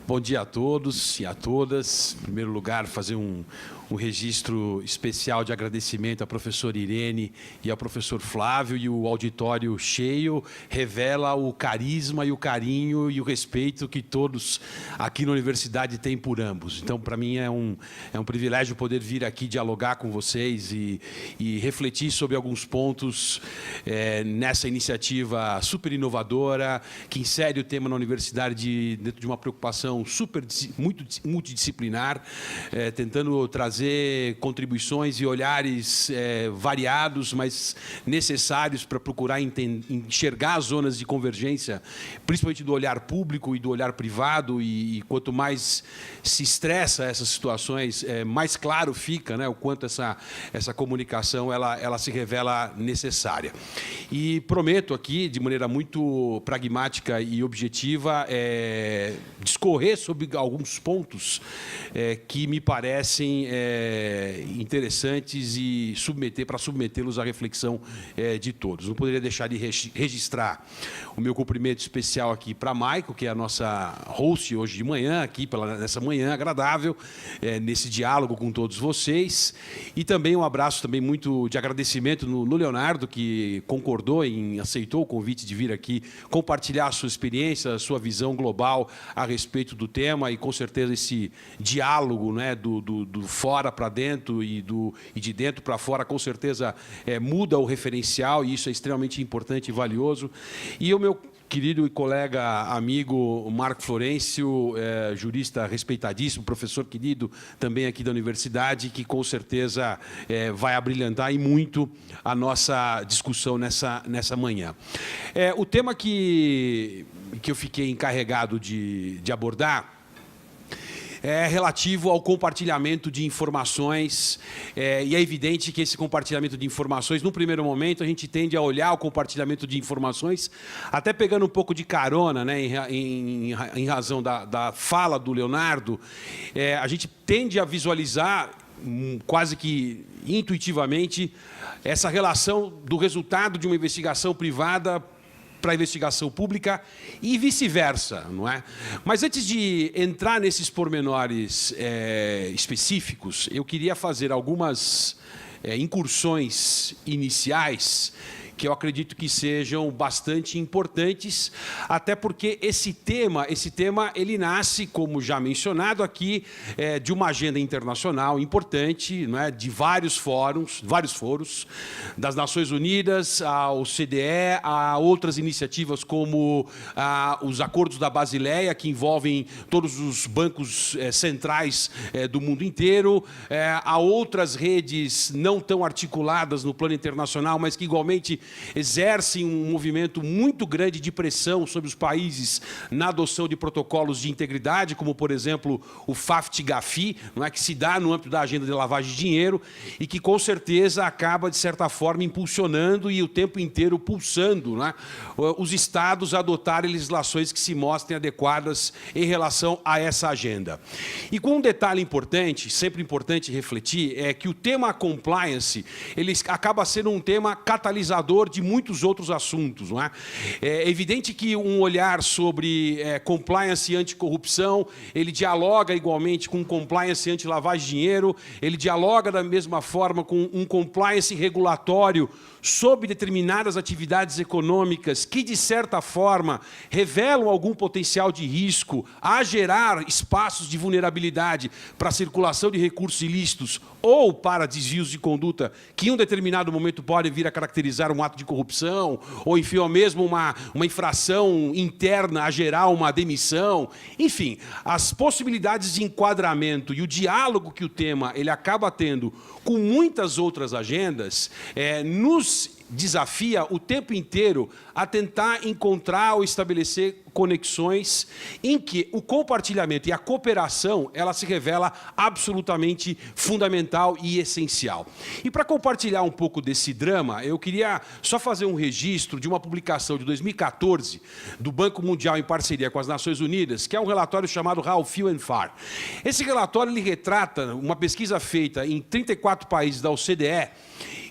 Bom dia a todos e a todas. Em primeiro lugar, fazer um registro especial de agradecimento à professora Irene e ao professor Flávio, e o auditório cheio revela o carisma e o carinho e o respeito que todos aqui na universidade têm por ambos. Então, para mim, é um privilégio poder vir aqui dialogar com vocês e refletir sobre alguns pontos nessa iniciativa super inovadora, que insere o tema na universidade dentro de uma preocupação muito multidisciplinar, tentando trazer contribuições e olhares variados, mas necessários para procurar enxergar as zonas de convergência, principalmente do olhar público e do olhar privado, e quanto mais se estressa essas situações, mais claro fica, né, o quanto essa comunicação ela se revela necessária. E prometo aqui, de maneira muito pragmática e objetiva, discorrer sobre alguns pontos que me parecem interessantes e submetê-los à reflexão de todos. Não poderia deixar de registrar o meu cumprimento especial aqui para a Maico, que é a nossa host hoje de manhã, aqui nessa manhã agradável, nesse diálogo com todos vocês. E também um abraço também muito de agradecimento no Leonardo, que concordou aceitou o convite de vir aqui compartilhar a sua experiência, a sua visão global a respeito do tema, e com certeza esse diálogo, né, do fora para dentro e de dentro para fora, com certeza muda o referencial, e isso é extremamente importante e valioso. E o meu querido e colega, amigo Marco Florencio, jurista respeitadíssimo, professor querido também aqui da universidade, que com certeza vai abrilhantar e muito a nossa discussão nessa manhã. O tema que eu fiquei encarregado de abordar é relativo ao compartilhamento de informações, e é evidente que esse compartilhamento de informações, no primeiro momento, a gente tende a olhar o compartilhamento de informações, até pegando um pouco de carona, né, em razão da fala do Leonardo, a gente tende a visualizar, quase que intuitivamente, essa relação do resultado de uma investigação privada para a investigação pública e vice-versa, não é? Mas antes de entrar nesses pormenores específicos, eu queria fazer algumas incursões iniciais que eu acredito que sejam bastante importantes, até porque esse tema ele nasce, como já mencionado aqui, de uma agenda internacional importante, não é? De vários foros, das Nações Unidas ao CDE, a outras iniciativas como os acordos da Basileia, que envolvem todos os bancos centrais do mundo inteiro, a outras redes não tão articuladas no plano internacional, mas que igualmente exercem um movimento muito grande de pressão sobre os países na adoção de protocolos de integridade, como, por exemplo, o FAFT-GAFI, não é, que se dá no âmbito da agenda de lavagem de dinheiro e que, com certeza, acaba, de certa forma, impulsionando e o tempo inteiro pulsando, né, os estados a adotarem legislações que se mostrem adequadas em relação a essa agenda. E com um detalhe importante, sempre importante refletir, é que o tema compliance ele acaba sendo um tema catalisador de muitos outros assuntos, não é? É evidente que um olhar sobre compliance e anticorrupção, ele dialoga igualmente com compliance e anti-lavagem de dinheiro, ele dialoga da mesma forma com um compliance regulatório sobre determinadas atividades econômicas que, de certa forma, revelam algum potencial de risco a gerar espaços de vulnerabilidade para a circulação de recursos ilícitos ou para desvios de conduta que, em um determinado momento, podem vir a caracterizar um ato de corrupção, ou, enfim, ou mesmo uma infração interna a gerar uma demissão. Enfim, as possibilidades de enquadramento e o diálogo que o tema ele acaba tendo com muitas outras agendas nos desafia o tempo inteiro a tentar encontrar ou estabelecer conexões em que o compartilhamento e a cooperação ela se revela absolutamente fundamental e essencial. E para compartilhar um pouco desse drama, eu queria só fazer um registro de uma publicação de 2014 do Banco Mundial em parceria com as Nações Unidas, que é um relatório chamado How Few and Far. Esse relatório ele retrata uma pesquisa feita em 34 países da OCDE,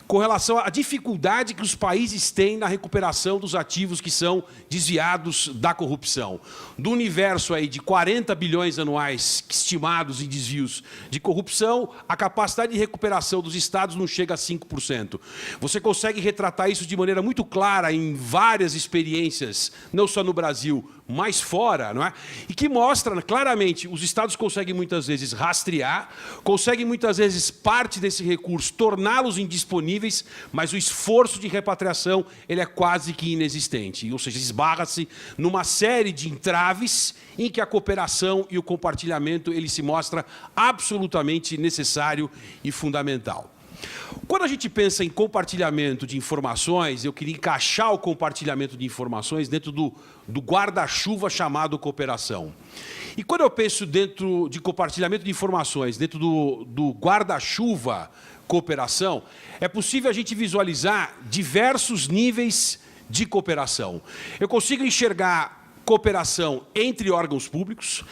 com relação à dificuldade que os países têm na recuperação dos ativos que são desviados da corrupção. Do universo aí de 40 bilhões anuais estimados em desvios de corrupção, a capacidade de recuperação dos estados não chega a 5%. Você consegue retratar isso de maneira muito clara em várias experiências, não só no Brasil, mas fora, não é? E que mostra claramente, os estados conseguem muitas vezes rastrear, conseguem muitas vezes parte desse recurso torná-los indisponíveis, mas o esforço de repatriação ele é quase que inexistente, ou seja, esbarra-se numa série de entraves em que a cooperação e o compartilhamento ele se mostra absolutamente necessário e fundamental. Quando a gente pensa em compartilhamento de informações, eu queria encaixar o compartilhamento de informações dentro do guarda-chuva chamado cooperação. E quando eu penso dentro de compartilhamento de informações, dentro do guarda-chuva cooperação, é possível a gente visualizar diversos níveis de cooperação. Eu consigo enxergar cooperação entre órgãos públicos,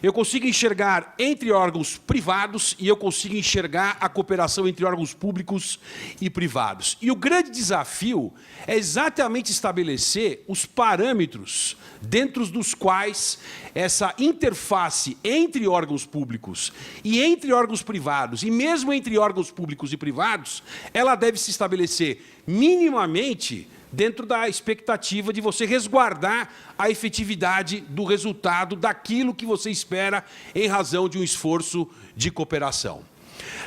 eu consigo enxergar entre órgãos privados e eu consigo enxergar a cooperação entre órgãos públicos e privados. E o grande desafio é exatamente estabelecer os parâmetros dentro dos quais essa interface entre órgãos públicos e entre órgãos privados, e mesmo entre órgãos públicos e privados, ela deve se estabelecer minimamente dentro da expectativa de você resguardar a efetividade do resultado daquilo que você espera em razão de um esforço de cooperação.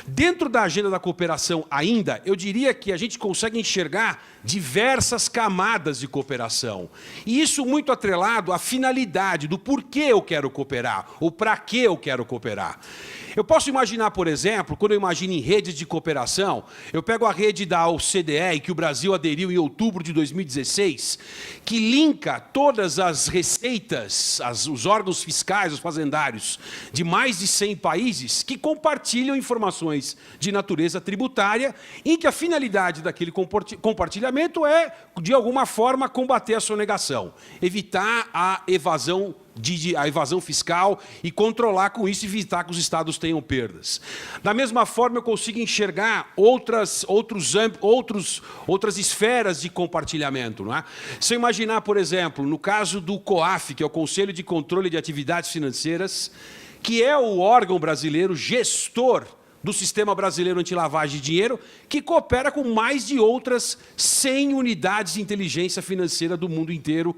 Dentro da agenda da cooperação ainda, eu diria que a gente consegue enxergar diversas camadas de cooperação. E isso muito atrelado à finalidade do porquê eu quero cooperar, ou para que eu quero cooperar. Eu posso imaginar, por exemplo, quando eu imagino em redes de cooperação, eu pego a rede da OCDE, que o Brasil aderiu em outubro de 2016, que linka todas as receitas, os órgãos fiscais, os fazendários, de mais de 100 países, que compartilham informações de natureza tributária, em que a finalidade daquele compartilhamento é, de alguma forma, combater a sonegação, evitar a evasão fiscal e controlar com isso, evitar que os estados tenham perdas. Da mesma forma, eu consigo enxergar outras esferas de compartilhamento. Não é? Se eu imaginar, por exemplo, no caso do COAF, que é o Conselho de Controle de Atividades Financeiras, que é o órgão brasileiro gestor do Sistema Brasileiro Anti-Lavagem de Dinheiro, que coopera com mais de outras 100 unidades de inteligência financeira do mundo inteiro,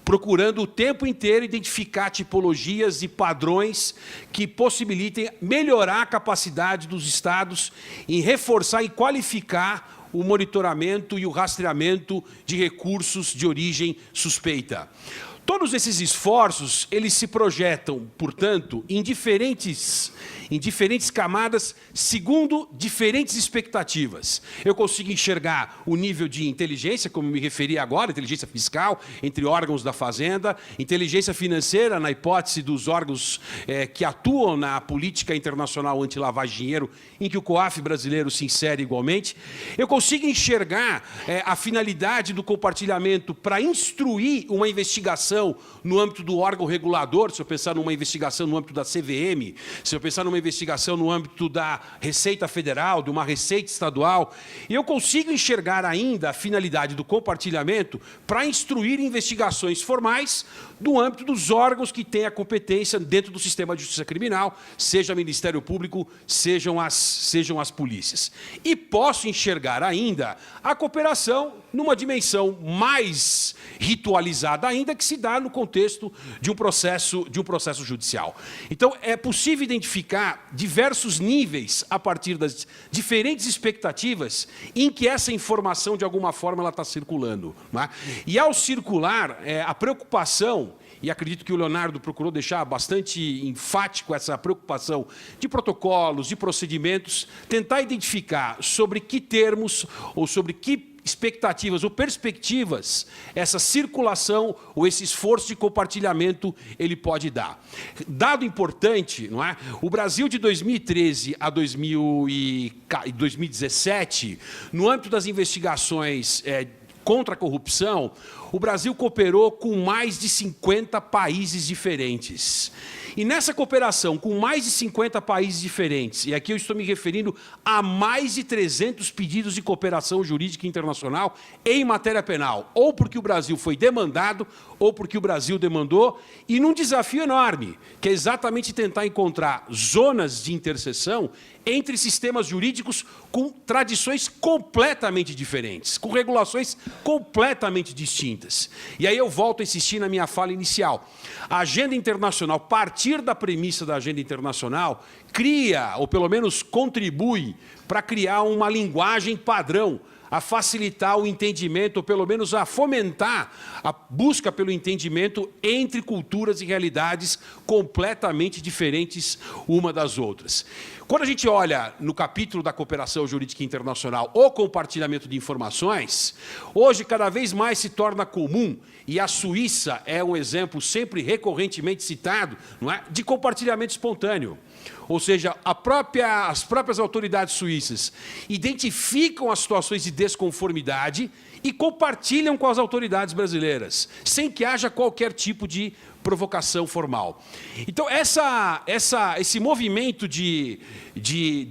procurando o tempo inteiro identificar tipologias e padrões que possibilitem melhorar a capacidade dos estados em reforçar e qualificar o monitoramento e o rastreamento de recursos de origem suspeita. Todos esses esforços, eles se projetam, portanto, em diferentes camadas, segundo diferentes expectativas. Eu consigo enxergar o nível de inteligência, como me referi agora, inteligência fiscal, entre órgãos da Fazenda, inteligência financeira, na hipótese dos órgãos que atuam na política internacional anti-lavagem de dinheiro, em que o COAF brasileiro se insere igualmente. Eu consigo enxergar a finalidade do compartilhamento para instruir uma investigação no âmbito do órgão regulador, se eu pensar numa investigação no âmbito da CVM, se eu pensar numa investigação no âmbito da Receita Federal, de uma Receita Estadual, e eu consigo enxergar ainda a finalidade do compartilhamento para instruir investigações formais do âmbito dos órgãos que têm a competência dentro do sistema de justiça criminal, seja o Ministério Público, sejam as polícias. E posso enxergar ainda a cooperação numa dimensão mais ritualizada ainda, que se dá no contexto de um processo judicial. Então, é possível identificar diversos níveis a partir das diferentes expectativas em que essa informação, de alguma forma, ela está circulando. Não é? E, ao circular, a preocupação, e acredito que o Leonardo procurou deixar bastante enfático essa preocupação de protocolos, de procedimentos, tentar identificar sobre que termos ou sobre que expectativas ou perspectivas essa circulação ou esse esforço de compartilhamento ele pode dar. Dado importante, não é? O Brasil de 2013 a 2017, no âmbito das investigações contra a corrupção, o Brasil cooperou com mais de 50 países diferentes. E nessa cooperação com mais de 50 países diferentes, e aqui eu estou me referindo a mais de 300 pedidos de cooperação jurídica internacional em matéria penal, ou porque o Brasil foi demandado, ou porque o Brasil demandou, e num desafio enorme, que é exatamente tentar encontrar zonas de interseção entre sistemas jurídicos com tradições completamente diferentes, com regulações completamente distintas. E aí eu volto a insistir na minha fala inicial. A agenda internacional, a partir da premissa da agenda internacional, cria, ou pelo menos contribui, para criar uma linguagem padrão, a facilitar o entendimento, ou pelo menos a fomentar a busca pelo entendimento entre culturas e realidades completamente diferentes uma das outras. Quando a gente olha no capítulo da cooperação jurídica internacional o compartilhamento de informações, hoje cada vez mais se torna comum, e a Suíça é um exemplo sempre recorrentemente citado, não é? De compartilhamento espontâneo. Ou seja, as próprias autoridades suíças identificam as situações de desconformidade e compartilham com as autoridades brasileiras, sem que haja qualquer tipo de provocação formal. Então, esse movimento de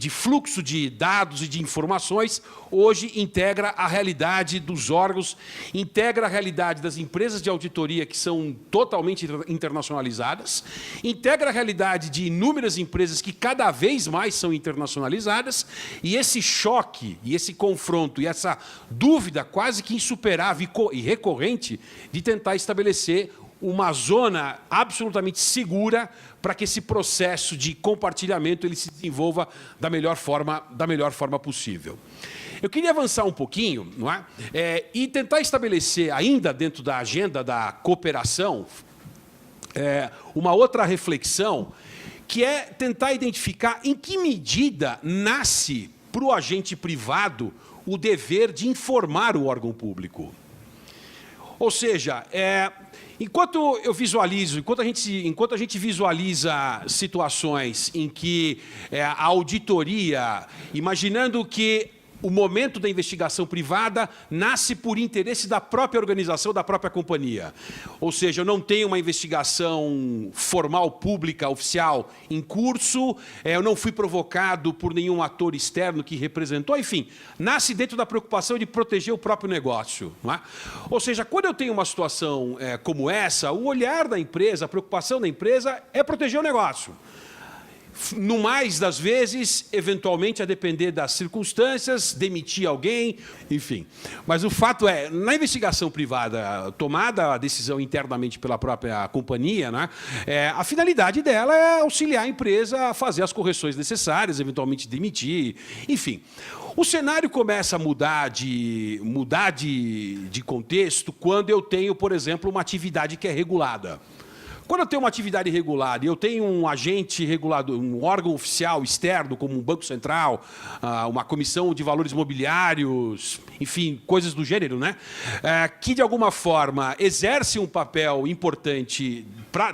fluxo de dados e de informações, hoje integra a realidade dos órgãos, integra a realidade das empresas de auditoria, que são totalmente internacionalizadas, integra a realidade de inúmeras empresas que cada vez mais são internacionalizadas, e esse choque, e esse confronto, e essa dúvida quase que insuperável e recorrente de tentar estabelecer uma zona absolutamente segura para que esse processo de compartilhamento ele se desenvolva da melhor forma possível. Eu queria avançar um pouquinho, não é? E tentar estabelecer, ainda dentro da agenda da cooperação, uma outra reflexão, que é tentar identificar em que medida nasce para o agente privado o dever de informar o órgão público. Ou seja, enquanto a gente visualiza situações em que a auditoria, imaginando que o momento da investigação privada nasce por interesse da própria organização, da própria companhia. Ou seja, eu não tenho uma investigação formal, pública, oficial em curso, eu não fui provocado por nenhum ator externo que representou, enfim, nasce dentro da preocupação de proteger o próprio negócio. Não é? Ou seja, quando eu tenho uma situação como essa, o olhar da empresa, a preocupação da empresa é proteger o negócio. No mais das vezes, eventualmente, a depender das circunstâncias, demitir alguém, enfim. Mas o fato é, na investigação privada, tomada a decisão internamente pela própria companhia, né, a finalidade dela é auxiliar a empresa a fazer as correções necessárias, eventualmente demitir, enfim. O cenário começa a mudar de contexto quando eu tenho, por exemplo, uma atividade que é regulada. Quando eu tenho uma atividade regulada e eu tenho um agente regulador, um órgão oficial externo, como um Banco Central, uma comissão de valores imobiliários, enfim, coisas do gênero, né? Que, de alguma forma, exerce um papel importante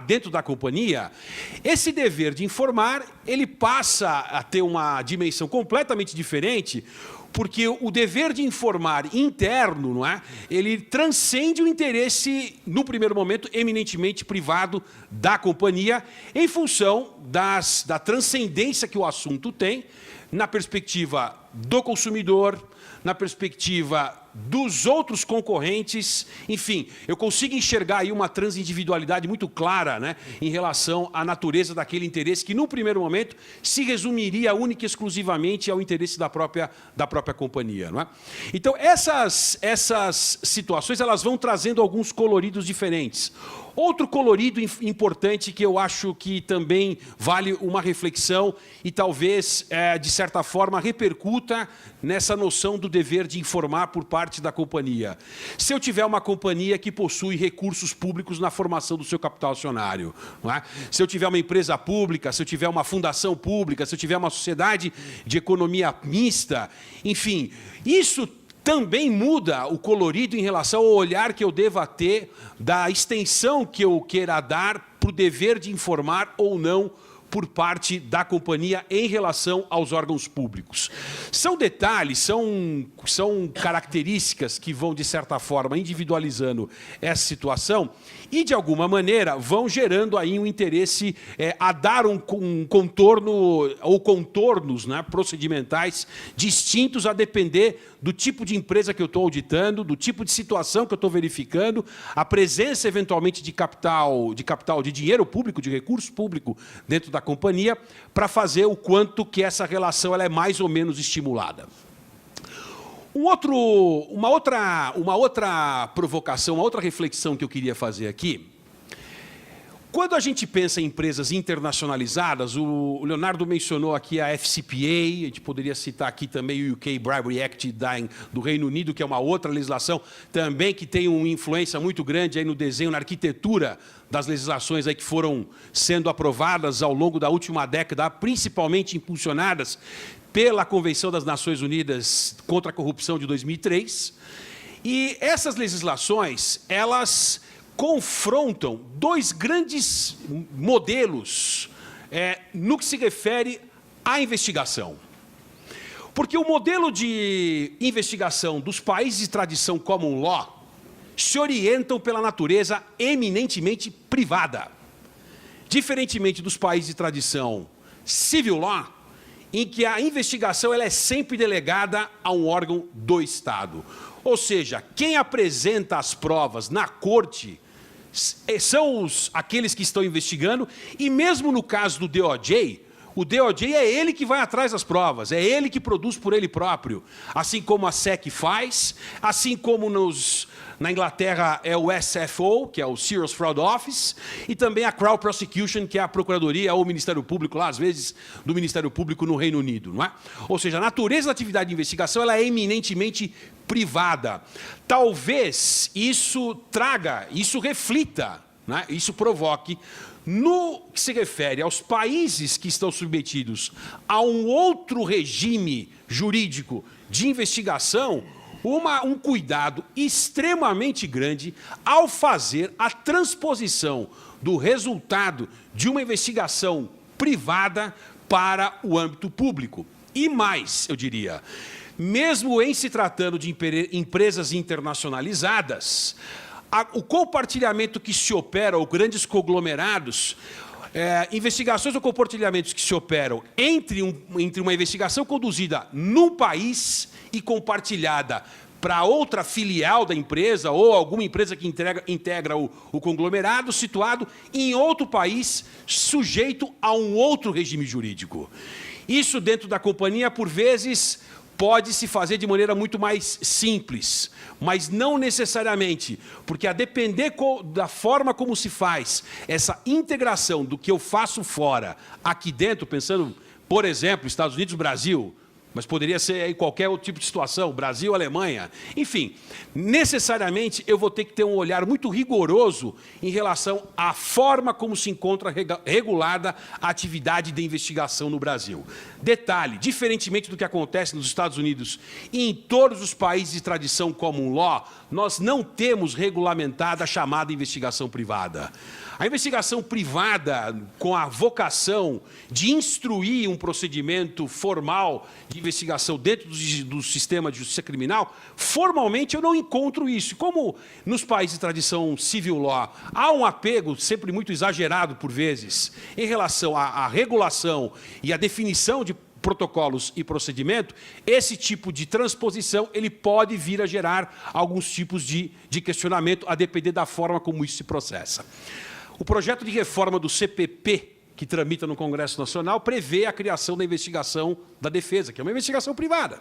dentro da companhia, esse dever de informar, ele passa a ter uma dimensão completamente diferente, porque o dever de informar interno, não é? Ele transcende o interesse, no primeiro momento, eminentemente privado da companhia, em função da transcendência que o assunto tem, na perspectiva do consumidor, na perspectiva dos outros concorrentes, enfim, eu consigo enxergar aí uma transindividualidade muito clara, né, em relação à natureza daquele interesse que, num primeiro momento, se resumiria única e exclusivamente ao interesse da própria companhia. Não é? Então, essas situações elas vão trazendo alguns coloridos diferentes. Outro colorido importante que eu acho que também vale uma reflexão e talvez, de certa forma, repercuta nessa noção do dever de informar por parte da companhia. Se eu tiver uma companhia que possui recursos públicos na formação do seu capital acionário, não é? Se eu tiver uma empresa pública, se eu tiver uma fundação pública, se eu tiver uma sociedade de economia mista, enfim, isso também muda o colorido em relação ao olhar que eu deva ter da extensão que eu queira dar para o dever de informar ou não por parte da companhia em relação aos órgãos públicos. São detalhes, são características que vão, de certa forma, individualizando essa situação e, de alguma maneira, vão gerando aí um interesse a dar um contorno ou contornos, né, procedimentais distintos a depender do tipo de empresa que eu estou auditando, do tipo de situação que eu estou verificando, a presença, eventualmente, de capital, de dinheiro público, de recurso público dentro da companhia, para fazer o quanto que essa relação ela é mais ou menos estimulada. Uma outra provocação, uma outra reflexão que eu queria fazer aqui. Quando a gente pensa em empresas internacionalizadas, o Leonardo mencionou aqui a FCPA, a gente poderia citar aqui também o UK Bribery Act do Reino Unido, que é uma outra legislação também que tem uma influência muito grande aí no desenho, na arquitetura das legislações aí que foram sendo aprovadas ao longo da última década, principalmente impulsionadas pela Convenção das Nações Unidas contra a Corrupção de 2003. E essas legislações, elas confrontam dois grandes modelos no que se refere à investigação. Porque o modelo de investigação dos países de tradição common law se orientam pela natureza eminentemente privada. Diferentemente dos países de tradição civil law, em que a investigação ela é sempre delegada a um órgão do Estado. Ou seja, quem apresenta as provas na corte são aqueles que estão investigando, e mesmo no caso do DOJ, o DOJ é ele que vai atrás das provas, é ele que produz por ele próprio, assim como a SEC faz, assim como na Inglaterra é o SFO, que é o Serious Fraud Office, e também a Crown Prosecution, que é a Procuradoria ou o Ministério Público, lá às vezes do Ministério Público no Reino Unido, não é? Ou seja, a natureza da atividade de investigação ela é eminentemente privada. Talvez isso reflita, né? Isso provoque, no que se refere aos países que estão submetidos a um outro regime jurídico de investigação, um cuidado extremamente grande ao fazer a transposição do resultado de uma investigação privada para o âmbito público. E mais, eu diria, mesmo em se tratando de empresas internacionalizadas, o compartilhamento que se opera, ou grandes conglomerados, investigações ou compartilhamentos que se operam entre uma investigação conduzida num país e compartilhada para outra filial da empresa ou alguma empresa que integra o conglomerado situado em outro país, sujeito a um outro regime jurídico. Isso dentro da companhia, por vezes, pode se fazer de maneira muito mais simples, mas não necessariamente, porque a depender da forma como se faz essa integração do que eu faço fora, aqui dentro, pensando, por exemplo, Estados Unidos, Brasil, mas poderia ser aí qualquer outro tipo de situação, Brasil, Alemanha, enfim, necessariamente eu vou ter que ter um olhar muito rigoroso em relação à forma como se encontra regulada a atividade de investigação no Brasil. Detalhe, diferentemente do que acontece nos Estados Unidos e em todos os países de tradição common law, nós não temos regulamentada a chamada investigação privada. A investigação privada, com a vocação de instruir um procedimento formal de investigação dentro do sistema de justiça criminal, formalmente eu não encontro isso. Como nos países de tradição civil law, há um apego sempre muito exagerado, por vezes, em relação à regulação e à definição de protocolos e procedimento, esse tipo de transposição ele pode vir a gerar alguns tipos de questionamento, a depender da forma como isso se processa. O projeto de reforma do CPP, que tramita no Congresso Nacional, prevê a criação da investigação da defesa, que é uma investigação privada.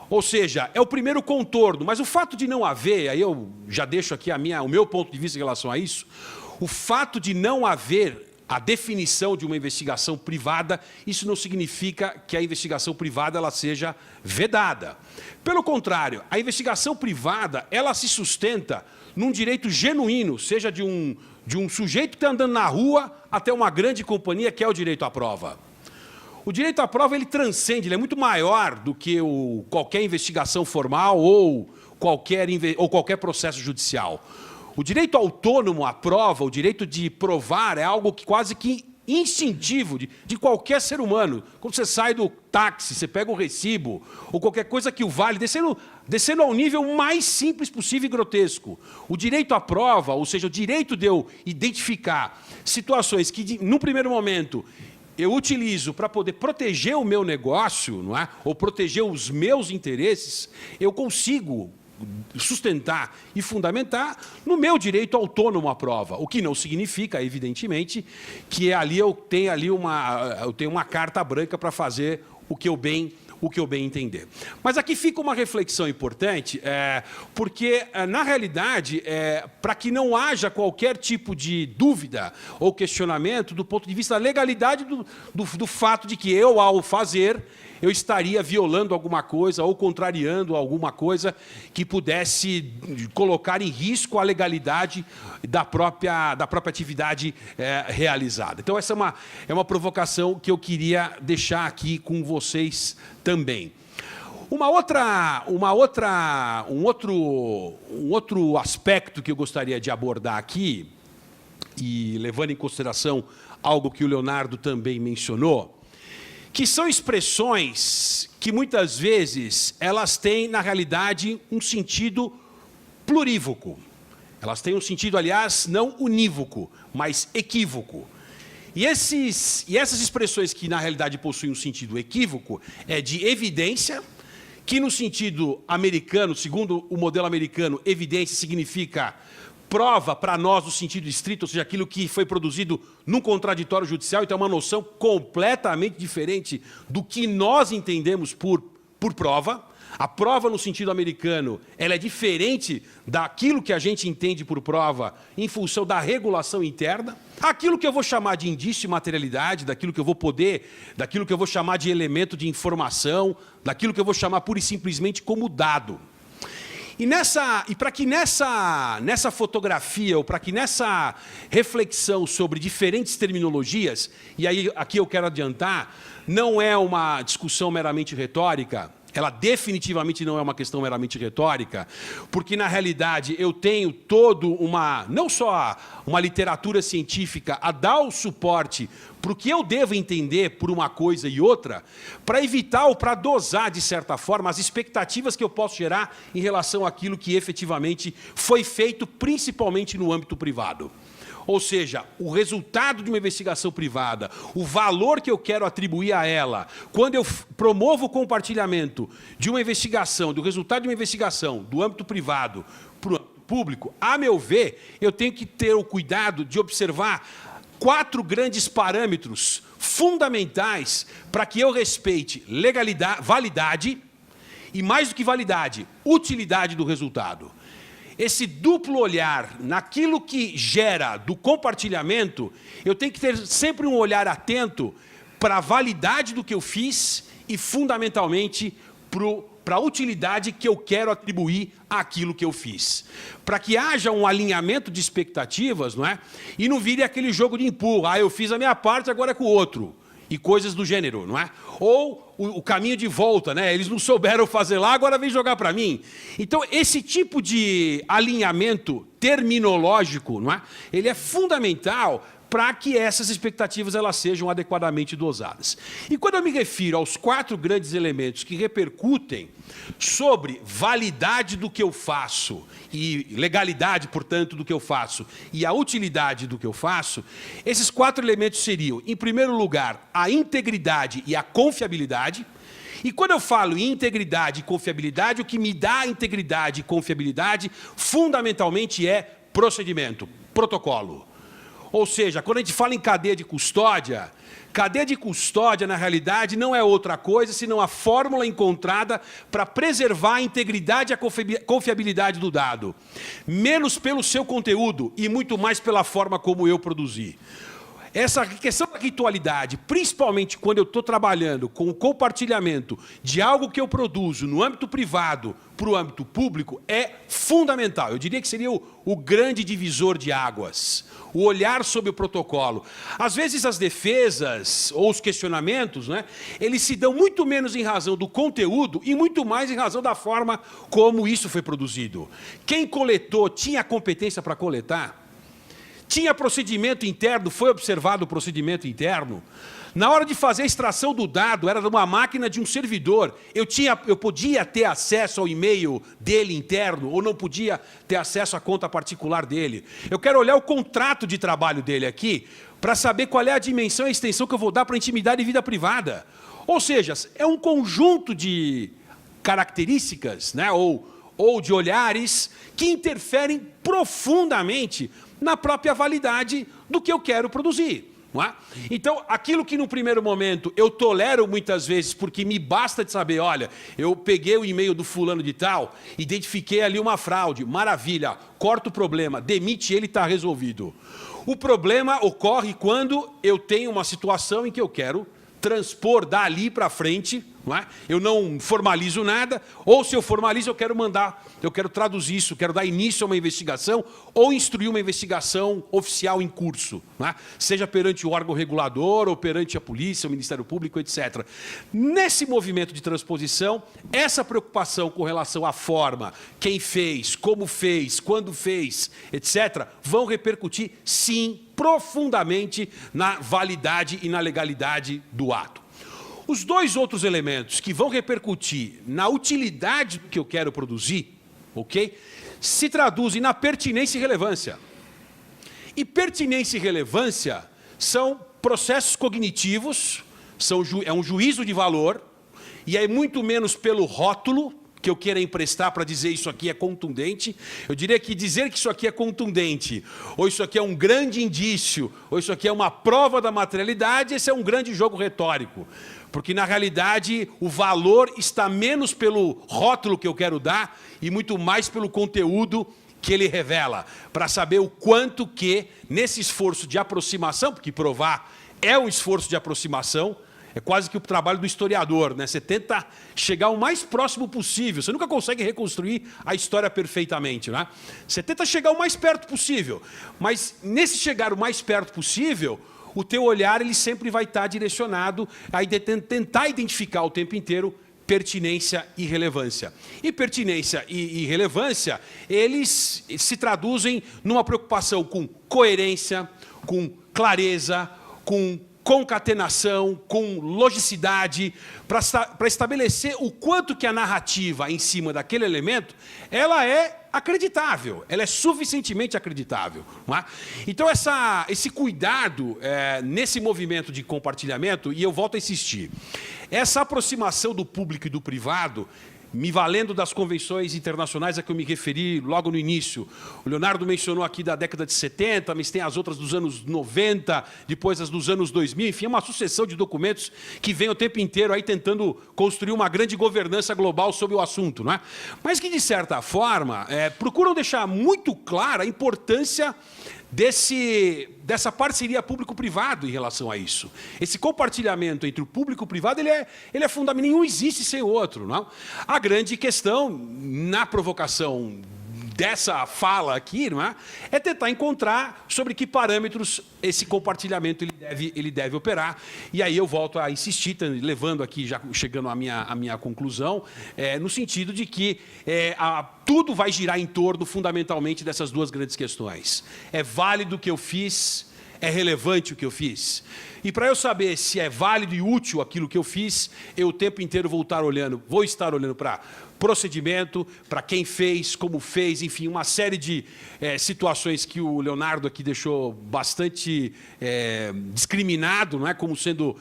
Ou seja, é o primeiro contorno, mas o fato de não haver, aí eu já deixo aqui o meu ponto de vista em relação a isso, o fato de não haver a definição de uma investigação privada, isso não significa que a investigação privada ela seja vedada. Pelo contrário, a investigação privada ela se sustenta num direito genuíno, seja de um sujeito que está andando na rua até uma grande companhia, que é o direito à prova. O direito à prova ele transcende, ele é muito maior do que qualquer investigação formal ou qualquer processo judicial. O direito autônomo à prova, o direito de provar, é algo que quase que instintivo de qualquer ser humano. Quando você sai do táxi, você pega o recibo, ou qualquer coisa que o vale, descendo ao nível mais simples possível e grotesco. O direito à prova, ou seja, o direito de eu identificar situações que, no primeiro momento, eu utilizo para poder proteger o meu negócio, não é? Ou proteger os meus interesses, eu consigo sustentar e fundamentar no meu direito autônomo à prova, o que não significa, evidentemente, que ali eu tenho uma carta branca para fazer o que eu bem entender. Mas aqui fica uma reflexão importante, porque, na realidade, para que não haja qualquer tipo de dúvida ou questionamento do ponto de vista da legalidade do fato de que eu, ao fazer, eu estaria violando alguma coisa ou contrariando alguma coisa que pudesse colocar em risco a legalidade da própria atividade realizada. Então, essa é uma provocação que eu queria deixar aqui com vocês também. Um outro aspecto que eu gostaria de abordar aqui, e levando em consideração algo que o Leonardo também mencionou, que são expressões que, muitas vezes, elas têm, na realidade, um sentido plurívoco. Elas têm um sentido, aliás, não unívoco, mas equívoco. E essas expressões que, na realidade, possuem um sentido equívoco, é de evidência, que, no sentido americano, segundo o modelo americano, evidência significa prova para nós no sentido estrito, ou seja, aquilo que foi produzido num contraditório judicial, então é uma noção completamente diferente do que nós entendemos por prova. A prova, no sentido americano, ela é diferente daquilo que a gente entende por prova em função da regulação interna. Aquilo que eu vou chamar de indício de materialidade, daquilo que eu vou chamar de elemento de informação, daquilo que eu vou chamar pura e simplesmente como dado. E para que nessa fotografia, ou para que nessa reflexão sobre diferentes terminologias, e aí aqui eu quero adiantar, não é uma discussão meramente retórica, ela definitivamente não é uma questão meramente retórica, porque, na realidade, eu tenho não só uma literatura científica a dar o suporte para o que eu devo entender por uma coisa e outra, para evitar ou para dosar, de certa forma, as expectativas que eu posso gerar em relação àquilo que efetivamente foi feito, principalmente no âmbito privado. Ou seja, o resultado de uma investigação privada, o valor que eu quero atribuir a ela, quando eu promovo o compartilhamento de uma investigação, do resultado de uma investigação do âmbito privado para o âmbito público, a meu ver, eu tenho que ter o cuidado de observar 4 grandes parâmetros fundamentais para que eu respeite legalidade, validade e, mais do que validade, utilidade do resultado. Esse duplo olhar naquilo que gera do compartilhamento, eu tenho que ter sempre um olhar atento para a validade do que eu fiz e, fundamentalmente, para a utilidade que eu quero atribuir àquilo que eu fiz. Para que haja um alinhamento de expectativas, não é? E não vire aquele jogo de empurro. Eu fiz a minha parte, agora é com o outro. E coisas do gênero, não é? Ou o caminho de volta, né? Eles não souberam fazer lá, agora vem jogar para mim. Então, esse tipo de alinhamento terminológico, não é? Ele é fundamental para que essas expectativas elas sejam adequadamente dosadas. E quando eu me refiro aos 4 grandes elementos que repercutem sobre validade do que eu faço e legalidade, portanto, do que eu faço e a utilidade do que eu faço, esses 4 elementos seriam, em primeiro lugar, a integridade e a confiabilidade. E quando eu falo em integridade e confiabilidade, o que me dá integridade e confiabilidade, fundamentalmente, é procedimento, protocolo. Ou seja, quando a gente fala em cadeia de custódia, na realidade, não é outra coisa senão a fórmula encontrada para preservar a integridade e a confiabilidade do dado. Menos pelo seu conteúdo e muito mais pela forma como eu produzi. Essa questão da ritualidade, principalmente quando eu estou trabalhando com o compartilhamento de algo que eu produzo no âmbito privado para o âmbito público, é fundamental. Eu diria que seria o grande divisor de águas, o olhar sobre o protocolo. Às vezes as defesas ou os questionamentos, né, eles se dão muito menos em razão do conteúdo e muito mais em razão da forma como isso foi produzido. Quem coletou tinha a competência para coletar? Tinha procedimento interno, foi observado o procedimento interno. Na hora de fazer a extração do dado, era de uma máquina de um servidor. Eu podia ter acesso ao e-mail dele interno ou não podia ter acesso à conta particular dele. Eu quero olhar o contrato de trabalho dele aqui para saber qual é a dimensão e a extensão que eu vou dar para intimidade e vida privada. Ou seja, é um conjunto de características, né, ou de olhares que interferem profundamente na própria validade do que eu quero produzir. Não é? Então, aquilo que no primeiro momento eu tolero muitas vezes porque me basta de saber, olha, eu peguei o e-mail do fulano de tal, identifiquei ali uma fraude, maravilha, corta o problema, demite ele, está resolvido. O problema ocorre quando eu tenho uma situação em que eu quero transpor dali para frente, não é? Eu não formalizo nada, ou se eu formalizo, eu quero traduzir isso, quero dar início a uma investigação ou instruir uma investigação oficial em curso, não é? Seja perante o órgão regulador ou perante a polícia, o Ministério Público, etc. Nesse movimento de transposição, essa preocupação com relação à forma, quem fez, como fez, quando fez, etc., vão repercutir, sim, profundamente na validade e na legalidade do ato. Os dois outros elementos que vão repercutir na utilidade do que eu quero produzir, ok? Se traduzem na pertinência e relevância. E pertinência e relevância são processos cognitivos, é um juízo de valor, e é muito menos pelo rótulo que eu queira emprestar para dizer isso aqui é contundente. Eu diria que dizer que isso aqui é contundente, ou isso aqui é um grande indício, ou isso aqui é uma prova da materialidade, esse é um grande jogo retórico. Porque, na realidade, o valor está menos pelo rótulo que eu quero dar e muito mais pelo conteúdo que ele revela, para saber o quanto que, nesse esforço de aproximação, porque provar é um esforço de aproximação, é quase que o trabalho do historiador, né? Você tenta chegar o mais próximo possível. Você nunca consegue reconstruir a história perfeitamente, né? Você tenta chegar o mais perto possível. Mas, nesse chegar o mais perto possível, o teu olhar ele sempre vai estar direcionado a tentar identificar o tempo inteiro pertinência e relevância. E pertinência e relevância, eles se traduzem numa preocupação com coerência, com clareza, com concatenação, com logicidade, para estabelecer o quanto que a narrativa em cima daquele elemento, ela é acreditável, ela é suficientemente acreditável. Não é? Então, esse cuidado nesse movimento de compartilhamento, e eu volto a insistir, essa aproximação do público e do privado, me valendo das convenções internacionais a que eu me referi logo no início. O Leonardo mencionou aqui da década de 70, mas tem as outras dos anos 90, depois as dos anos 2000, enfim, é uma sucessão de documentos que vem o tempo inteiro aí tentando construir uma grande governança global sobre o assunto, não é? Mas que, de certa forma, procuram deixar muito clara a importância dessa parceria público-privado em relação a isso. Esse compartilhamento entre o público e o privado, ele é fundamental, nenhum existe sem o outro. Não? A grande questão, na provocação dessa fala aqui, não é tentar encontrar sobre que parâmetros esse compartilhamento ele deve operar. E aí eu volto a insistir, levando aqui, já chegando à minha conclusão, no sentido de que tudo vai girar em torno, fundamentalmente, dessas duas grandes questões. É válido o que eu fiz? É relevante o que eu fiz? E para eu saber se é válido e útil aquilo que eu fiz, eu o tempo inteiro vou estar olhando para procedimento, para quem fez, como fez, enfim, uma série de situações que o Leonardo aqui deixou bastante discriminado, não é, como sendo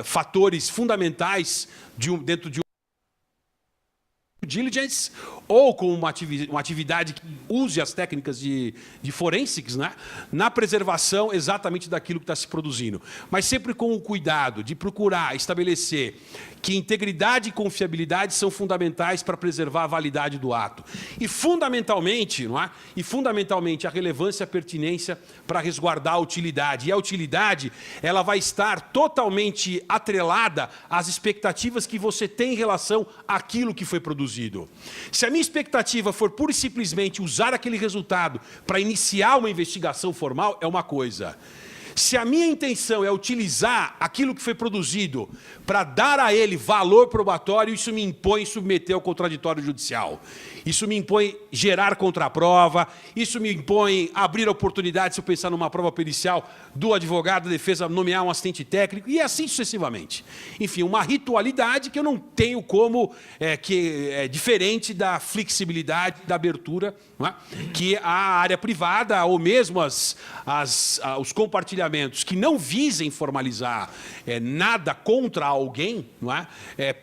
fatores fundamentais dentro de diligence, ou com uma atividade que use as técnicas de forensics, né, na preservação exatamente daquilo que está se produzindo. Mas sempre com o cuidado de procurar estabelecer que integridade e confiabilidade são fundamentais para preservar a validade do ato. E, fundamentalmente, não é? E, fundamentalmente, a relevância e a pertinência para resguardar a utilidade. E a utilidade, ela vai estar totalmente atrelada às expectativas que você tem em relação àquilo que foi produzido. Se a minha expectativa for pura e simplesmente usar aquele resultado para iniciar uma investigação formal, é uma coisa. Se a minha intenção é utilizar aquilo que foi produzido para dar a ele valor probatório, isso me impõe submeter ao contraditório judicial. Isso me impõe gerar contraprova, isso me impõe abrir oportunidade, se eu pensar numa prova pericial, do advogado da defesa nomear um assistente técnico, e assim sucessivamente. Enfim, uma ritualidade que eu não tenho como, que é diferente da flexibilidade, da abertura, não é? Que a área privada, ou mesmo os compartilhamentos que não visem formalizar nada contra alguém, não é?